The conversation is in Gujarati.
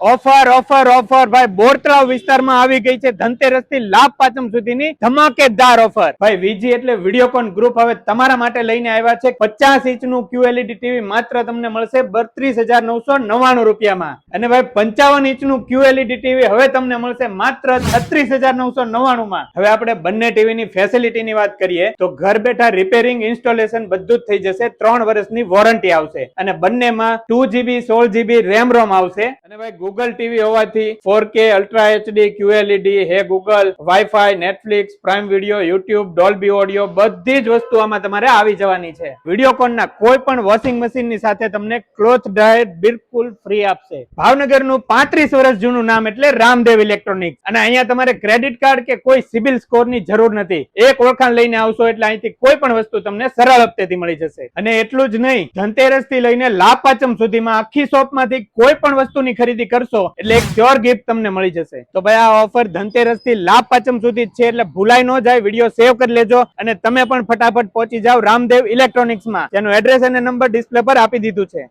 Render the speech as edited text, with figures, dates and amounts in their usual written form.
ઓફર ઓફર ઓફર ભાઈ બોરતળાવ વિસ્તારમાં આવી ગઈ છે ધનતેરસ થી લાભ પાંચમ સુધીની ધમાકેદાર ઓફર. ભાઈ વીજી એટલે વિડીયોકોન ગ્રુપ હવે તમારા માટે લઈને આવ્યા છે 50 ઇંચનું QLED ટીવી માત્ર તમને મળશે 32,999 રૂપિયામાં. અને ભાઈ 55 ઇંચનું QLED ટીવી હવે તમને મળશે માત્ર 36,999 માં. હવે આપણે બંને ટીવીની ફેસિલિટીની વાત કરીએ તો ઘર બેઠા રિપેરિંગ ઇન્સ્ટોલેશન બધું જ થઈ જશે. 3 વર્ષની વોરંટી આવશે અને બંનેમાં 2GB 16GB રેમ રોમ આવશે. અને ભાઈ ગૂગલ ટીવી હોવાથી 4K અલ્ટ્રા HD QLED હે Google wifi Netflix prime video YouTube Dolby audio બધી જ વસ્તુ આમાં તમારે આવી જવાની છે. વિડીયોકોનના કોઈ પણ વોશિંગ મશીન ની સાથે તમને ક્લોથ ડ્રાયર બિલકુલ ફ્રી આપશે. ભાવનગરનું 35 વર્ષ જૂનું નામ એટલે રામદેવ ઇલેક્ટ્રોનિક્સ. અને અહીંયા તમારે ક્રેડિટ કાર્ડ કે કોઈ સિબિલ સ્કોર ની જરૂર નથી. એક ઓળખાણ લઈને આવશો એટલે અહીંથી કોઈ પણ વસ્તુ તમને સરળ હપ્તેથી મળી જશે. અને એટલું જ નહીં, ધનતેરસ થી લઈને લાભ પાંચમ સુધીમાં આખી શોપમાંથી કોઈ પણ વસ્તુની ખરીદી કરશો એટલે એક શ્યોર ગિફ્ટ તમને મળી જશે. તો ભાઈ આ ઓફર ધનતેરસ થી લાભ પાંચમ સુધી જ છે એટલે ભૂલાઈ ન જાય. વિડીયો સેવ કરી લેજો અને તમે પણ ફટાફટ પહોંચી જાઓ રામદેવ ઇલેક્ટ્રોનિક્સ માં, જેનું એડ્રેસ અને નંબર ડિસ્પ્લે પર આપી દીધું છે.